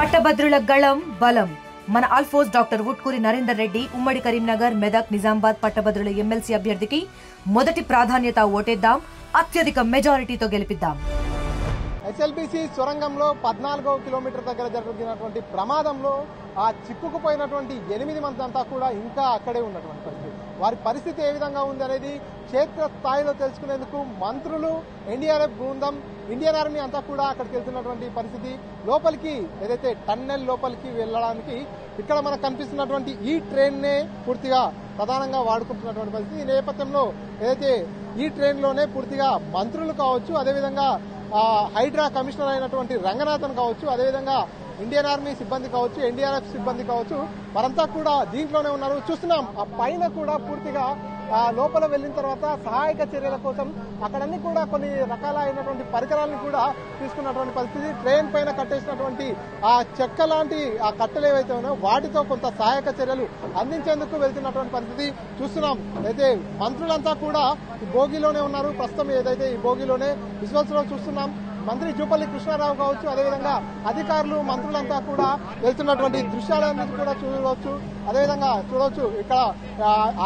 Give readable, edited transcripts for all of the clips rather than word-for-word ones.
పట్టభద్రుల గళం బలం మన ఆల్ఫోస్ డాక్టర్ వుట్కూరి నరేందర్ రెడ్డి ఉమ్మడి కరీంనగర్ మెదక్ నిజామాబాద్ పట్టభద్రుల ఎమ్మెల్సీ అభ్యర్థికి మొదటి ప్రాధాన్యత ఓటేద్దాం, అత్యధిక మెజారిటీతో గెలిపిద్దాం. ఎస్ఎల్బీసీ సొరంగంలో 14వ కిలోమీటర్ దగ్గర జరిగినటువంటి ప్రమాదంలో ఆ చిక్కుకుపోయినటువంటి 8 మంది అంతా కూడా ఇంకా అక్కడే ఉన్నటువంటి పరిస్థితి. వారి పరిస్థితి ఏ విధంగా ఉంది అనేది క్షేత్ర స్థాయిలో తెలుసుకునేందుకు మంత్రులు, ఎన్డీఆర్ఎఫ్ బృందం, ఇండియన్ ఆర్మీ అంతా కూడా అక్కడికి వెళ్తున్నటువంటి పరిస్థితి. లోపలికి ఏదైతే టన్నెల్ లోపలికి వెళ్ళడానికి ఇక్కడ మనకు కనిపిస్తున్నటువంటి ఈ ట్రైన్నే పూర్తిగా ప్రధానంగా వాడుకుంటున్నటువంటి పరిస్థితి. ఈ నేపథ్యంలో ఏదైతే ఈ ట్రైన్లోనే పూర్తిగా మంత్రులు కావచ్చు, అదేవిధంగా హైడ్రా కమిషనర్ అయినటువంటి రంగనాథన్ కావచ్చు, అదేవిధంగా ఇండియన్ ఆర్మీ సిబ్బంది కావచ్చు, ఎన్డీఆర్ఎఫ్ సిబ్బంది కావచ్చు, వారంతా కూడా దీంట్లోనే ఉన్నారు. చూస్తున్నాం ఆ పైన కూడా పూర్తిగా లోపల వెళ్ళిన తర్వాత సహాయక చర్యల కోసం అక్కడన్నీ కూడా కొన్ని రకాలైనటువంటి పరికరాలను కూడా తీసుకున్నటువంటి పరిస్థితి. ట్రైన్ పైన కట్టేసినటువంటి ఆ చెక్క లాంటి ఆ కట్టెలు ఏవైతే ఉన్నాయో వాటితో కొంత సహాయక చర్యలు అందించేందుకు వెళ్తున్నటువంటి పరిస్థితి చూస్తున్నాం. అయితే మంత్రులంతా కూడా ఈ భోగిలోనే ఉన్నారు. ప్రస్తుతం ఏదైతే ఈ భోగిలోనే విజువల్స్ లో చూస్తున్నాం. మంత్రి జూపల్లి కృష్ణారావు కావచ్చు, అదేవిధంగా అధికారులు, మంత్రులంతా కూడా వెళ్తున్నటువంటి దృశ్యాలన్నీ కూడా చూడవచ్చు. అదేవిధంగా చూడవచ్చు ఇక్కడ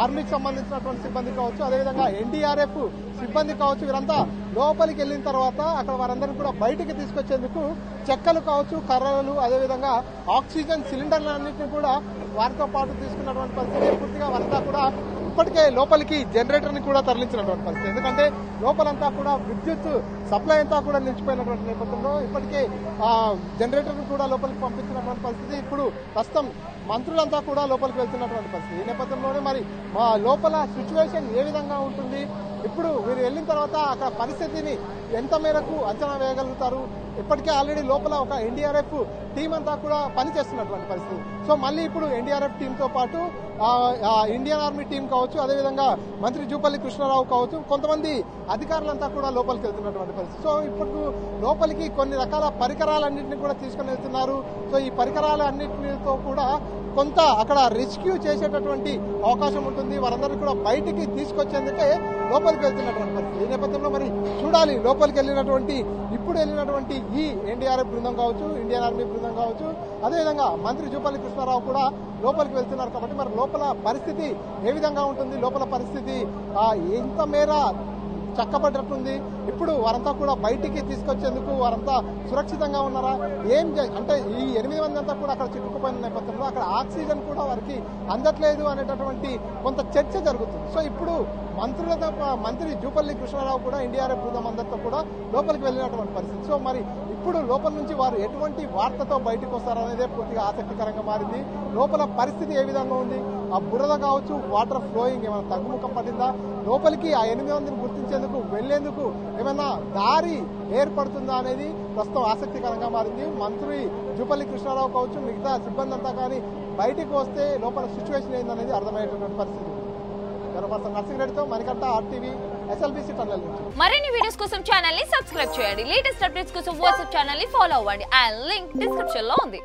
ఆర్మీకి సంబంధించినటువంటి సిబ్బంది కావచ్చు, అదేవిధంగా ఎన్డీఆర్ఎఫ్ సిబ్బంది కావచ్చు, వీరంతా లోపలికి వెళ్ళిన తర్వాత అక్కడ వారందరినీ కూడా బయటికి తీసుకొచ్చేందుకు చెక్కలు కావచ్చు, కర్రలు, అదేవిధంగా ఆక్సిజన్ సిలిండర్లన్నింటినీ కూడా వారితో పాటు తీసుకున్నటువంటి పరిస్థితి. పూర్తిగా వారంతా కూడా ఇప్పటికే లోపలికి జనరేటర్ ని కూడా తరలించినటువంటి పరిస్థితి. ఎందుకంటే లోపలంతా కూడా విద్యుత్ సప్లై అంతా కూడా నిలిచిపోయినటువంటి నేపథ్యంలో ఇప్పటికే జనరేటర్ ని కూడా లోపలికి పంపించినటువంటి పరిస్థితి. ఇప్పుడు ప్రస్తుతం మంత్రులంతా కూడా లోపలికి వెళ్తున్నటువంటి పరిస్థితి. ఈ నేపథ్యంలోనే మరి లోపల సిచ్యువేషన్ ఏ విధంగా ఉంటుంది, ఇప్పుడు వీరు వెళ్ళిన తర్వాత అక్కడ పరిస్థితిని ఎంత మేరకు అంచనా వేయగలుగుతారు? ఇప్పటికే ఆల్రెడీ లోపల ఒక ఎన్డీఆర్ఎఫ్ టీం అంతా కూడా పనిచేస్తున్నటువంటి పరిస్థితి. సో మళ్ళీ ఇప్పుడు ఎన్డీఆర్ఎఫ్ టీంతో పాటు ఇండియన్ ఆర్మీ టీం కావచ్చు, అదేవిధంగా మంత్రి జూపల్లి కృష్ణారావు కావచ్చు, కొంతమంది అధికారులంతా కూడా లోపలికి వెళ్తున్నటువంటి పరిస్థితి. సో ఇప్పుడు లోపలికి కొన్ని రకాల పరికరాలన్నింటినీ కూడా తీసుకుని వెళ్తున్నారు. సో ఈ పరికరాలన్నింటితో కూడా కొంత అక్కడ రెస్క్యూ చేసేటటువంటి అవకాశం ఉంటుంది. వారందరినీ కూడా బయటికి తీసుకొచ్చేందుకే లోపలికి వెళ్తున్నటువంటి పరిస్థితి. ఈ నేపథ్యంలో మరి చూడాలి లోపలికి ఇప్పుడు వెళ్ళినటువంటి ఈ ఎన్డీఆర్ఎఫ్ బృందం కావచ్చు, ఇండియన్ ఆర్మీ బృందం కావచ్చు, అదేవిధంగా మంత్రి జూపల్లి కృష్ణారావు కూడా లోపలికి వెళ్తున్నారు. కాబట్టి మరి లోపల పరిస్థితి ఏ విధంగా ఉంటుంది, లోపల పరిస్థితి ఎంత మేర చక్కబడ్డట్టుంది, ఇప్పుడు వారంతా కూడా బయటికి తీసుకొచ్చేందుకు వారంతా సురక్షితంగా ఉన్నారా, అంటే ఈ 8 మంది అంతా కూడా అక్కడ చిక్కుకుపోయిన నేపథ్యంలో అక్కడ ఆక్సిజన్ కూడా వారికి అందట్లేదు అనేటటువంటి కొంత చర్చ జరుగుతుంది. సో ఇప్పుడు మంత్రి జూపల్లి కృష్ణారావు కూడా ఎన్డీఆర్ఎఫ్ బృందం అందరితో కూడా లోపలికి వెళ్ళినటువంటి పరిస్థితి. సో మరి ఇప్పుడు లోపల నుంచి వారు ఎటువంటి వార్తతో బయటకు వస్తారనేదే పూర్తిగా ఆసక్తికరంగా మారింది. లోపల పరిస్థితి ఏ విధంగా ఉంది, ఆ బురద కావచ్చు, వాటర్ ఫ్లోయింగ్ ఏమైనా తగ్గుముఖం పడిందా, లోపలికి ఆ 8 మందిని గుర్తించేందుకు వెళ్లేందుకు ఏమైనా దారి ఏర్పడుతుందా అనేది ప్రస్తుతం ఆసక్తికరంగా మారింది. మంత్రి జూపల్లి కృష్ణారావు కావచ్చు, మిగతా సిబ్బంది అంతా కానీ బయటికి వస్తే లోపల సిచ్యువేషన్ ఏందనేది అర్థమయ్యేటటువంటి పరిస్థితి. నర్సింగ్రెడ్డితో మణికంఠ, RTV, SLBC టన్నెల్ నుంచి. మరిన్ని వీడియోస్ కోసం ఛానల్ ని సబ్స్క్రైబ్ చేయండి. లేటెస్ట్ అప్డేట్స్ కోసం వాట్సాప్ ఛానల్ ని ఫాలో అవ్వండి. ఆ లింక్ డిస్క్రిప్షన్ లో ఉంది.